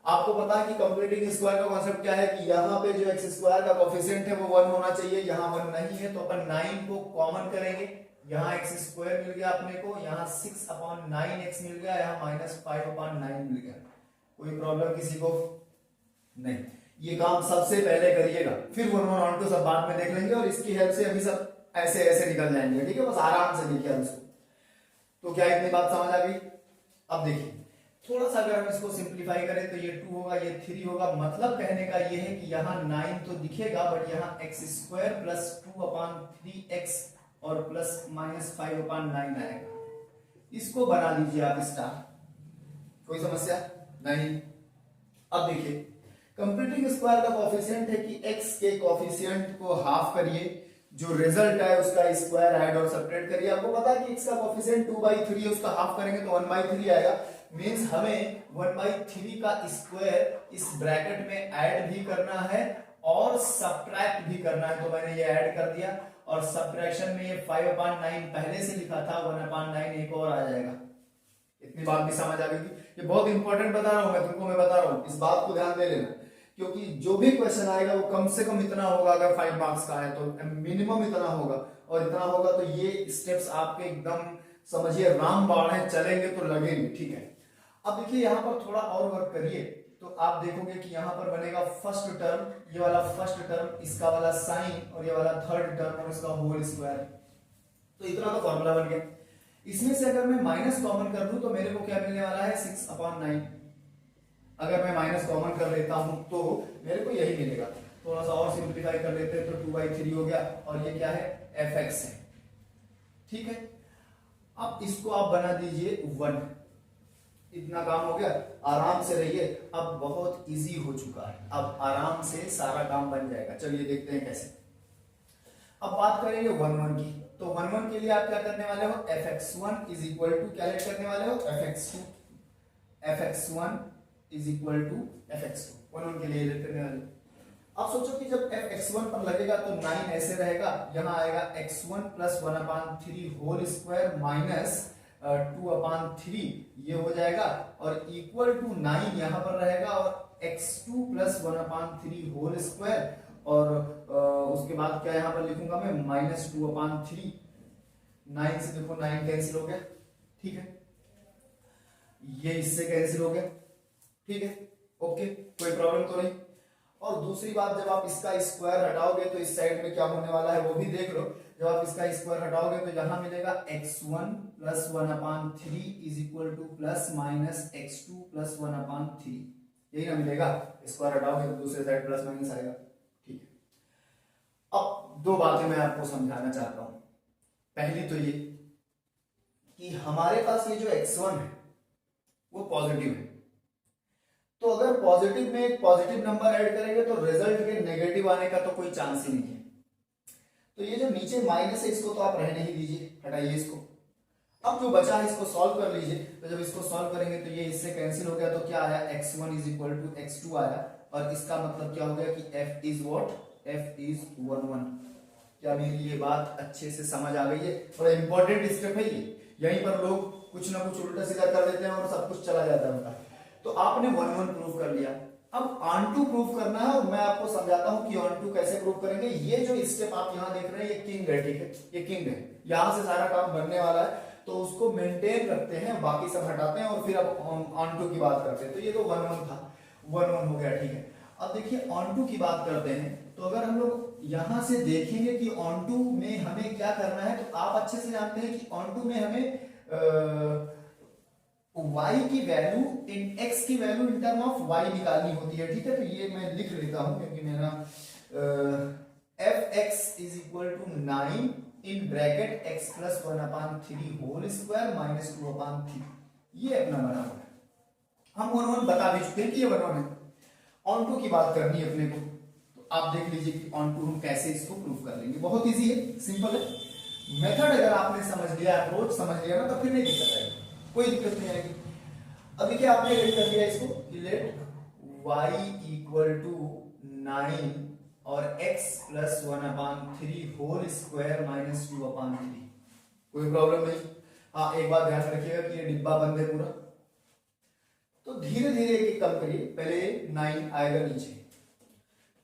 Speaker 1: आपको पता है कि कंप्लीटिंग स्क्वायर का कॉन्सेप्ट क्या है कि यहाँ पे जो एक्स स्क्वायर का कोफिशिएंट है वो 1 होना चाहिए, यहाँ 1 नहीं है तो अपन 9 को कॉमन करेंगे, यहाँ एक्स स्क्वायर मिल गया अपने को, यहाँ 6/9x मिल गया, यहाँ -5/9 मिल गया। कोई प्रॉब्लम किसी को नहीं, ये काम सबसे पहले करिएगा, फिर 1 1 ऑन टू सब बाद में देख लेंगे और इसकी हेल्प से अभी सब ऐसे ऐसे निकल जाएंगे, ठीक है। बस आराम से देखिए आप इसको। तो क्या इतनी बात समझ आ गई? अब देखिए थोड़ा सा अगर हम इसको सिंप्लीफाई करें तो ये 2 होगा, ये 3 होगा। मतलब कहने का ये है कि यहाँ 9 तो दिखेगा बट यहाँ x² प्लस 2/3x और प्लस -5/9 आएगा। इसको बना लीजिए आप स्टार, कोई समस्या नहीं। अब देखिए कंप्यूटिंग स्क्वायर का कोफिशिएंट है कि x के कोफिशिएंट को हाफ करिए, जो रिजल्ट है उसका स्क्वायर ऐड और सब्ट्रैक्ट करिए। आपको पता है कि x का कोफिशिएंट 2/3 है, उसका हाफ करेंगे तो 1/3 आएगा। मींस हमें 1/3 का स्क्वायर इस ब्रैकेट में ऐड भी करना है और सब्ट्रैक्ट भी करना है। तो मैंने ये ऐड कर दिया और सब्ट्रैक्शन में ये 5/9 पहले से लिखा था, 1/9 एक और आ जाएगा। इतनी बात भी समझ आ गई। ये बहुत इंपॉर्टेंट बता रहा हूं मैं तुमको, मैं बता रहा हूं, इस बात को ध्यान दे लेना, क्योंकि जो भी क्वेश्चन आएगा वो कम से कम इतना होगा। अगर 5 मार्क्स का है तो मिनिमम इतना होगा, और इतना होगा तो ये स्टेप्स आपके एकदम समझिए राम बाण चलेंगे तो लगेंगे, ठीक है। अब देखिए यहाँ पर थोड़ा और वर्क करिए तो आप देखोगे कि यहाँ पर बनेगा फर्स्ट टर्म, ये वाला फर्स्ट टर्म, इसका वाला साइन और ये वाला थर्ड टर्म और इसका होल स्क्वायर। तो इतना तो फॉर्मूला बन गया। इसमें से अगर मैं माइनस कॉमन कर दूं तो मेरे को क्या मिलने वाला है 6/9। अगर मैं माइनस कॉमन कर लेता हूं तो मेरे को यही मिलेगा। थोड़ा सा और सिंप्लीफाई कर लेते हैं तो 2/3 हो गया और ये क्या है fx है, ठीक है। अब इसको आप बना दीजिए 1। इतना काम हो गया, आराम से रहिए। अब बहुत इजी हो चुका है, अब आराम से सारा काम बन जाएगा। चलिए देखते हैं कैसे। अब बात करेंगे 1 1 की। तो 1 1 के लिए आप क्या करने वाले हो, fx1 इज इक्वल टू क्या लेट करने वाले हो fx2, fx1 is equal to fx2 1 1 के लिए लेट करने वाले। अब सोचो कि जब fx1 पर लगेगा तो 9 ऐसे रहेगा, यहाँ आएगा x1 plus 1/3 whole square minus 2/3 ये हो जाएगा और इक्वल टू 9 यहाँ पर रहेगा और x2 प्लस 1/3 होल स्क्वायर और उसके बाद क्या यहाँ पर लिखूंगा मैं -2/3। 9 से देखो 9 कैंसिल हो गया, ठीक है। ये इससे कैंसिल हो गया, ठीक है, ओके, कोई प्रॉब्लम तो नहीं। और दूसरी बात, जब आप इसका स्क्वायर हटाओगे तो इस साइड में क्या होने वाला है वो भी देख लो। जब आप इसका स्क्वायर हटाओगे तो यहां मिलेगा x1 plus 1/3 is equal to plus minus x2 plus 1/3। यही ना मिलेगा, स्क्वायर हटाओगे तो दूसरे साइड प्लस माइनस आएगा, ठीक है। अब दो बातें मैं आपको समझाना चाहता हूं। पहली तो ये कि हमारे पास ये जो x1 है वो पॉजिटिव है, तो अगर पॉजिटिव में एक पॉजिटिव नंबर ऐड करेंगे तो रिजल्ट के नेगेटिव आने का तो कोई चांस ही नहीं है। तो ये जो नीचे माइनस है इसको तो आप रहने ही दीजिए, हटाइए इसको। अब जो बचा है इसको सॉल्व कर लीजिए। तो जब इसको सॉल्व करेंगे तो ये इससे कैंसिल हो गया, तो क्या आया x1 is equal to x2 आया, और इसका मतलब क्या हो गया कि f is what, f is 1 1। क्या मेरी ये बात अच्छे से समझ आ गई है? थोड़ा इंपॉर्टेंट स्टेप है ये, यहीं पर लोग कुछ ना कुछ उल्टा सीधा कर देते हैं और सब कुछ चला जाता है उनका। तो आपने 1 1 प्रूव कर लिया, अब ऑन प्रूव करना है और मैं आपको समझाता हूं कि ऑन कैसे प्रूव करेंगे। ये जो स्टेप आप यहां देख रहे हैं ये किंग है, ठीक है, ये किंग है, यहां से सारा काम बनने वाला है, तो उसको मेंटेन रखते हैं, बाकी सब हटाते हैं और फिर अब ऑन की बात करते हैं। तो ये तो 1 1 था, 1 1 हो गया, ठीक है। अब देखिए ऑन की बात करते हैं। तो अगर हम लोग यहां से देखेंगे कि ऑन में हमें क्या करना है, तो आप अच्छे से जानते हैं कि ऑन में हमें y की वैल्यू इन x की value in term of y निकालनी होती है, ठीक है। तो ये मैं लिख लेता हूं क्योंकि मेरा fx is equal to 9 in bracket x plus 1/3 whole square minus 2/3, ये अपना बना हुआ है। हम 1 1 बता भी चुके हैं कि ये 1 1 है। ऑन टू की बात करनी है अपने को, तो आप देख लीजिए कि ऑन टू हम कैसे इसको प्रूव कर लेंगे। बहुत इजी है, सिंपल है। मेथड अगर आपने समझ लिया, अप्रोच समझ लिया ना, तो फिर नहीं दिक्कत आएगी, कोई दिक्कत नहीं आएगी। अब देखिए आपने लेट कर दिया इसको कि लेट y इक्वल टू 9 और x plus 1/3 whole square minus 2/3, कोई प्रॉब्लम नहीं। हाँ एक बात ध्यान रखिएगा कि ये डिब्बा बंद है पूरा, तो धीरे धीरे एक कम करिए, पहले 9 आएगा नीचे,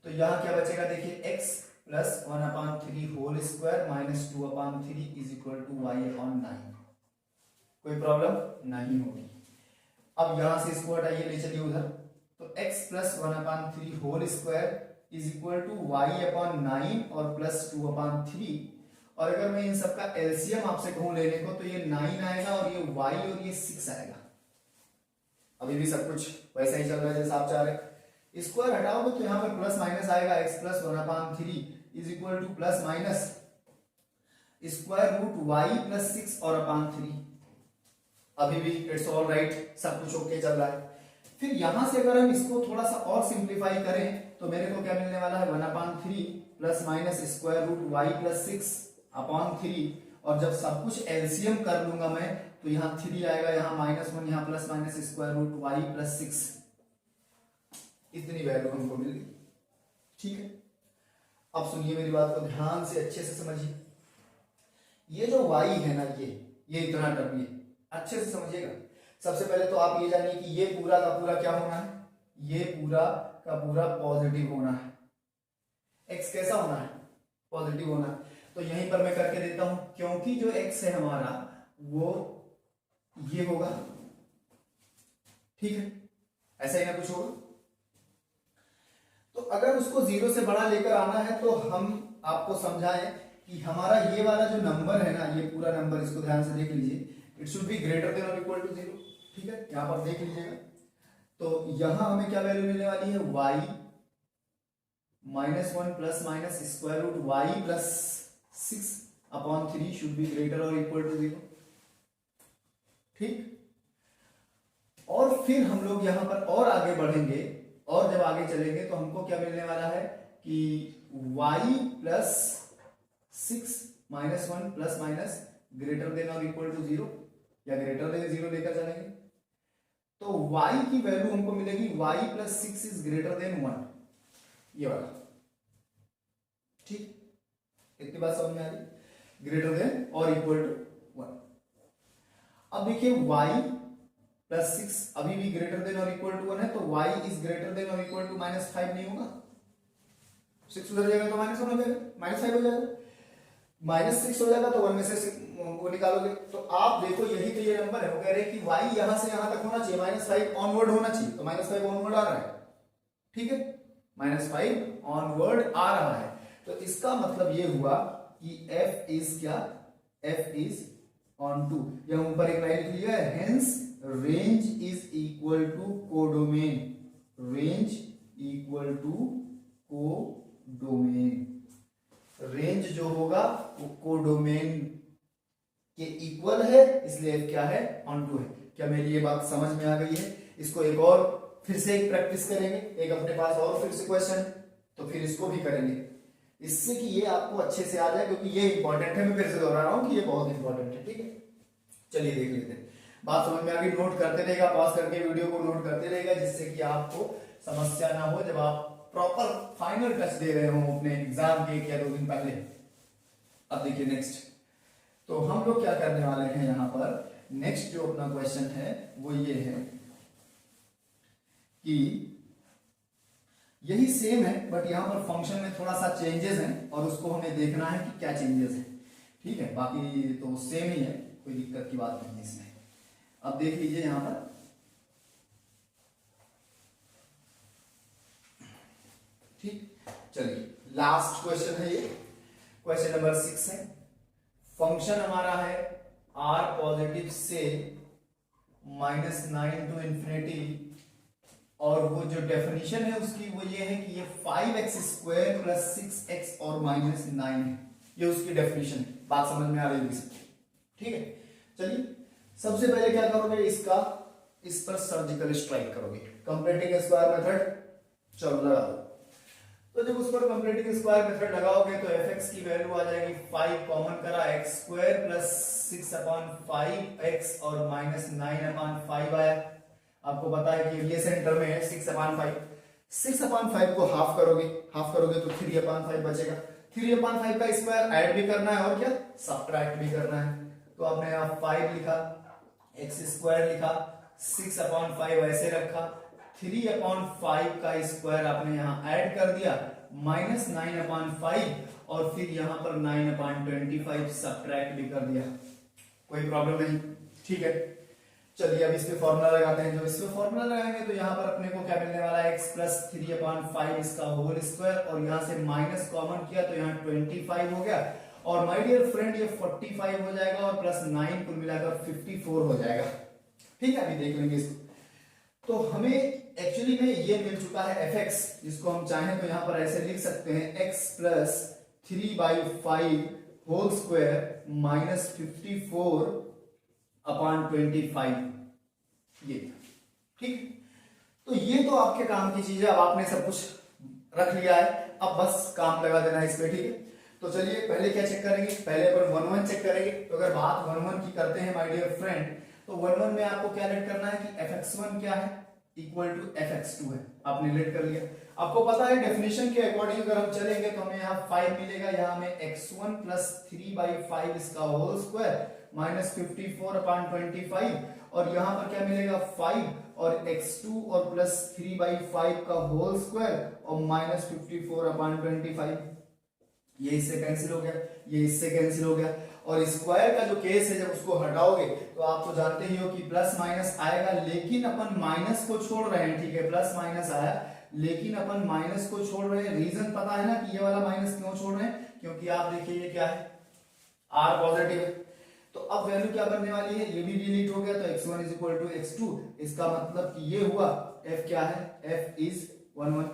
Speaker 1: तो यहां क्या बचेगा देखिए x plus 1/3 whole square minus 2/3 is equal to y/9, कोई प्रॉब्लम नहीं होगी। अब यहां से इसको हटाइए, ले चलिए उधर, तो x plus 1/3 whole square is equal to y/9 और प्लस 2/3। और अगर मैं इन सबका एलसीएम आपसे कहूं लेने को तो ये 9 आएगा और ये y और ये 6 आएगा। अभी भी सब कुछ वैसा ही चल रहा है जैसा आप चाह रहे हैं। स्क्वायर हटाओगे तो यहाँ पर प्लस माइनस आएगा, x plus 1/3 is equal to plus minus square root y plus 6 और अपॉन 3। अभी भी इट्स ऑल राइट, सब कुछ ओके चल रहा है। फिर यहां से अगर हम इसको थोड़ा सा और सिंप्लीफाई करें तो मेरे को क्या मिलने वाला है 1/3 plus minus square root y plus 6 upon 3। और जब सब कुछ एलसीएम कर लूंगा मैं तो यहाँ 3 आएगा, यहाँ -1, यहाँ plus minus square root y plus 6। इतनी वैल्यू हमको मिल गई। ठीक है, अब सुनिए मेरी बात को ध्यान से अच्छे से समझिए। ये जो y है ना, ये इतना टर्म, ये अच्छे से समझिएगा। सबसे पहले तो आप ये जानिए कि ये पूरा का पूरा क्या होना है, ये पूरा का पूरा पॉजिटिव होना है। x कैसा होना है, पॉजिटिव होना है। तो यहीं पर मैं करके देता हूं, क्योंकि जो x है हमारा वो ये होगा। ठीक है, ऐसा ही ना कुछ होगा। तो अगर उसको 0 से बड़ा लेकर आना है तो हम आपको समझाएं कि हमारा ये वाला जो नंबर है ना, ये पूरा नंबर, इसको ध्यान से देख लीजिए, it should be greater than और इक्वल टू 0। ठीक है, यहां पर देख लीजिएगा। तो यहां हमें क्या वैल्यू मिलने वाली है, y -1 plus minus square root y plus 6 upon 3 should be greater और इक्वल टू 0। ठीक, और फिर हम लोग यहां पर और आगे बढ़ेंगे, और जब आगे चलेंगे तो हमको क्या मिलने वाला है कि y plus 6 -1 plus minus greater than और इक्वल टू 0 या ग्रेटर देन 0 लेकर चलेंगे तो y की वैल्यू हमको मिलेगी y plus 6 is greater then 1, ये वाला। ठीक, इतनी बात समझ में आ रही, ग्रेटर देन और इक्वल टू 1। अब देखिए y प्लस 6 अभी भी ग्रेटर देन और इक्वल टू 1 है, तो y इज ग्रेटर देन और इक्वल टू -5 नहीं होगा। 6 उधर जाएगा तो -1 हो जाएगा, -5 हो जाएगा, -6 हो जाएगा तो 1 में से वो निकालोगे। तो आप देखो यही तो ये नंबर है, वो कह रहे हैं कि y यहां से यहां तक होना चाहिए, -5 ऑनवर्ड होना चाहिए, तो -5 ऑनवर्ड आ रहा है। ठीक है, -5 ऑनवर्ड आ रहा है। तो इसका मतलब ये हुआ कि f इज क्या, f इज ऑन टू। यहां ऊपर एक लाइन लिख लिया है, hence range is equal to codomain, range equal to codomain. Range जो होगा वो कोडोमेन के इक्वल है, इसलिए क्या है, ऑन टू है। क्या मेरी ये बात समझ में आ गई है? इसको एक और फिर से एक प्रैक्टिस करेंगे, एक अपने पास और फिर से क्वेश्चन, तो फिर इसको भी करेंगे, इससे कि ये आपको अच्छे से आ जाए, क्योंकि ये इंपॉर्टेंट है। मैं फिर से दोहरा रहा हूं कि ये बहुत इंपॉर्टेंट है। ठीक है, चलिए देख लेते हैं। बात समझ में आ गई? नोट करते रहेगा, पॉज करके वीडियो को नोट करते रहेगा, जिससे कि आपको समस्या ना हो जब आप प्रॉपर फाइनल टच दे रहे हो अपने एग्जाम के 1 या 2 दिन पहले। अब देखिए नेक्स्ट, तो हम लोग क्या करने वाले हैं यहाँ पर, नेक्स्ट जो अपना क्वेश्चन है वो ये है कि यही सेम है, बट यहाँ पर फंक्शन में थोड़ा सा चेंजेस हैं और उसको हमें देखना है कि क्या चेंजेस हैं। ठीक है, बाकी तो सेम ही है, कोई दिक्कत की बात नहीं है इसमें। अब देख लीजिए यहां पर, ठीक, चलिए लास्ट क्वेश्चन है ये, क्वेश्चन नंबर 6 है। फंक्शन हमारा है r पॉजिटिव से -9 टू इंफिनिटी, और वो जो डेफिनेशन है उसकी वो ये है कि ये 5x² प्लस 6x और -9 है, ये उसकी डेफिनेशन है। बात समझ में आ रही है? ठीक है, चलिए सबसे पहले क्या करोगे, इस पर सर्जिकल स्ट्राइक करोगे, कंप्लीटिंग स्क्वायर मेथड। चलो लगा दो। तो जब उस पर कंप्लीटिंग स्क्वायर मेथड लगाओगे तो fx की वैल्यू आ जाएगी 5 कॉमन करा, x² प्लस 6/5x और -9/5 आया। आपको पता है कि ये सेंटर में है 6/5, 6/5 को हाफ करोगे तो 3/5 बचेगा। 3/5 का स्क्वायर ऐड भी करना है और क्या, सब्ट्रैक्ट भी करना है। तो आपने यहाँ 5 लिखा, x² लिखा, 6/5 ऐसे रखा, 3/5 का स्क्वायर आपने यहाँ ऐड कर दिया, -9/5 और फिर यहाँ पर 9/25 सब्ट्रैक्ट भी कर दिया। कोई प्रॉब्लम नहीं। ठीक है, चलिए अब इस पे फॉर्मूला लगाते हैं। जो इस पे फॉर्मूला लगाएंगे तो यहाँ पर अपने को क्या मिलने वाला है, x प्लस 3/5 इसका होल स्क्वायर, और यहाँ से माइनस कॉमन किया तो यहाँ 25 हो गया, और माय डियर फ्रेंड ये 45 हो जाएगा और प्लस 9 कुल मिलाकर 54 हो जाएगा। ठीक है, अभी देख लेंगे इसको। तो हमें एक्चुअली में ये मिल चुका है fx, जिसको हम चाहें तो यहाँ पर ऐसे लिख सकते हैं x plus 3/5 whole square minus 54/25 ये। ठीक, तो ये तो आपके काम की चीज है। अब आपने सब कुछ रख लिया है, अब बस काम लगा देना है इस पे। ठीक है, तो चलिए पहले क्या चेक करेंगे, पहले अपन 1 1 चेक करेंगे। तो अगर बात 1 1 की करते हैं माय डियर फ्रेंड, तो 1 1 में आपको क्या लेट करना है कि fx1 क्या है, इक्वल टू fx2 है। आपने लेट कर लिया। आपको पता है डेफिनेशन के अकॉर्डिंग अगर हम चलेंगे तो हमें यहाँ 5 मिलेगा, यहाँ हमें x1 प्लस 3/5 इसका होल स्क्वायर माइनस 54/25, और यहाँ पर क्या मिलेगा 5 और x2 और प्लस 3/5 का होल स्क्वायर और माइनस 54/25। ये इससे कैंसिल हो गया, ये इससे कैंसिल हो गया, और स्क्वायर का जो केस है जब उसको हटाओगे तो आप तो जानते ही हो कि प्लस माइनस आएगा, लेकिन अपन माइनस को छोड़ रहे हैं। ठीक है, प्लस माइनस आया लेकिन अपन माइनस को छोड़ रहे हैं। रीजन पता है ना कि ये वाला माइनस क्यों छोड़ रहे हैं, क्योंकि आप देखिए ये क्या है, r पॉजिटिव है। तो अब वैल्यू क्या बनने वाली है, ये भी डिलीट हो गया, तो x1 is equal to x2। इसका मतलब कि ये हुआ f क्या है, f इज 1 1।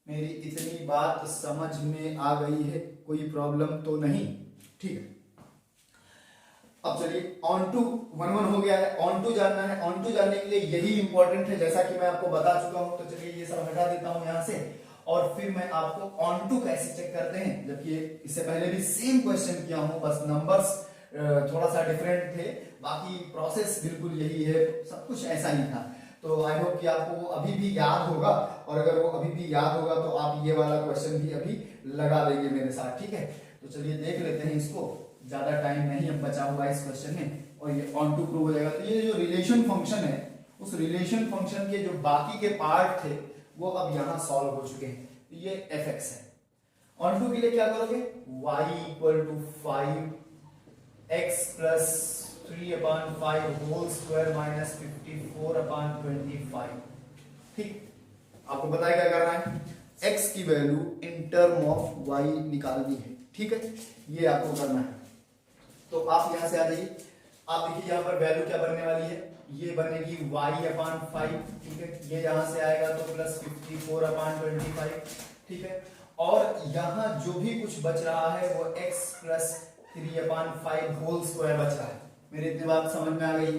Speaker 1: मेरी इतनी बात समझ में आ गई है, कोई प्रॉब्लम तो नहीं। ठीक है, अब चलिए ऑन टू 1 1 हो गया है, ऑन टू जानना है। ऑन टू जानने के लिए यही इंपॉर्टेंट है, जैसा कि मैं आपको बता चुका हूं। तो चलिए ये सब हटा देता हूं यहां से, और फिर मैं आपको ऑन टू कैसे चेक करते हैं, जबकि इससे पहले भी सेम क्वेश्चन किया हूं, बस नंबर्स थोड़ा सा डिफरेंट थे, बाकी प्रोसेस बिल्कुल यही है, सब कुछ ऐसा ही था। तो आई होप कि आपको अभी भी याद होगा, और अगर वो अभी भी याद होगा तो आप ये वाला क्वेश्चन भी अभी लगा देंगे मेरे साथ। ठीक है, तो चलिए देख लेते हैं इसको, ज्यादा टाइम नहीं अब बचा हुआ इस क्वेश्चन में, और ये ऑन टू प्रूव हो जाएगा। तो ये जो रिलेशन फंक्शन है, उस रिलेशन फंक्शन के जो बाकी के पार्ट थे वो अब यहाँ सॉल्व हो चुके हैं। तो ये fx है। ऑन टू के लिए क्या करोगे, y equal to 5x plus 3/5 whole square minus 54/25। ठीक, आपको पता है क्या करना है, x की value in term of y निकालनी है। ठीक है, ये आपको करना है। तो आप यहां से आ जाइए, आप देखिए यहाँ पर वैल्यू क्या बनने वाली है, ये बनेगी y/5। ठीक है, ये यहां से आएगा तो प्लस 54/25। ठीक है, और यहाँ जो भी कुछ बच रहा है वो x प्लस 3/5 होल स्क्वायर बच रहा है। मेरी इतनी बात समझ में आ गई।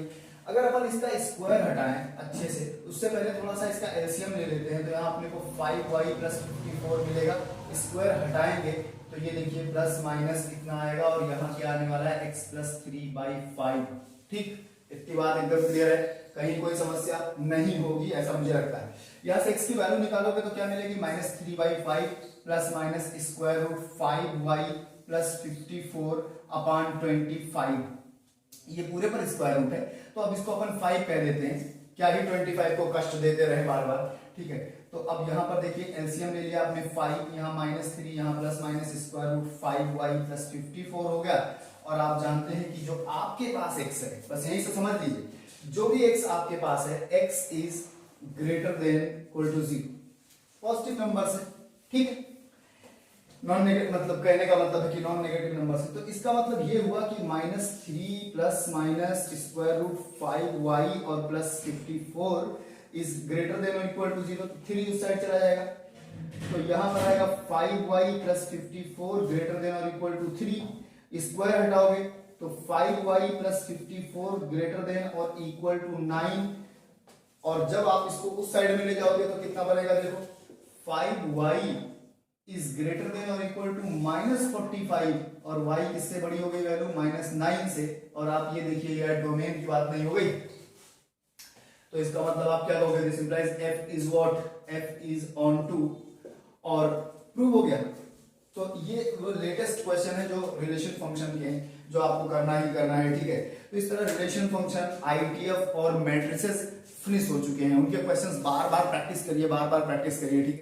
Speaker 1: अगर अपन इसका स्क्वायर हटाएं अच्छे से, उससे पहले थोड़ा सा इसका एलसीएम ले लेते हैं। तो यहाँ अपने को 5y प्लस 54 मिलेगा, स्क्वायर हटाएंगे तो ये देखिए प्लस माइनस कितना आएगा, और यहाँ क्या आने वाला है x प्लस 3/5। ठीक, इतनी बात एकदम क्लियर है, कहीं कोई समस्या नहीं होगी ऐसा मुझे लगता है। यहाँ से x की वैल्यू निकालोगे तो क्या मिलेगी, minus 3/5 plus minus square root 5y plus 54/25। ये पूरे पर स्क्वायर रूट है, तो अब इसको अपन 5 कह देते हैं, क्या ही 25 को कष्ट देते रहे बार बार। ठीक है, तो अब यहाँ पर देखिए एलसीएम ले लिया आपने 5, यहाँ माइनस 3, यहाँ plus minus square root 5y plus 54 हो गया। और आप जानते हैं कि जो आपके पास x है, बस यही से समझ लीजिए, जो भी x आपके पास है, x is greater than equal to 0, positive number है। ठीक है, नॉन नेगेटिव मतलब कहने का मतलब है कि नॉन नेगेटिव नंबर से, तो इसका मतलब ये हुआ कि -3 plus minus square root 5y और प्लस 54 इज ग्रेटर देन और इक्वल टू 0। 3 उस साइड चला जाएगा, तो यहां पर आएगा 5y प्लस 54 ग्रेटर देन और इक्वल टू 3। स्क्वायर हटाओगे तो 5y प्लस 54 ग्रेटर देन और इक्वल टू 9, और जब आप इसको उस साइड में ले जाओगे तो कितना बनेगा, देखो 5y इज ग्रेटर देन और इक्वल टू -45, और y किससे बड़ी हो गई वैल्यू, -9 से। और आप ये देखिए यार डोमेन की बात नहीं हो गई, तो इसका मतलब आप क्या कहोगे, this implies f is what, f is onto, और प्रूव हो गया। तो ये वो लेटेस्ट क्वेश्चन है जो रिलेशन फंक्शन के हैं, जो आपको करना ही करना है। ठीक है, तो इस तरह रिलेशन फंक्शन, आईटीएफ और मैट्रिसेस फिनिश हो चुके हैं, उनके क्वेश्चंस बार बार प्रैक्टिस करिए, बार बार प्रैक्टिस करिए। ठीक है।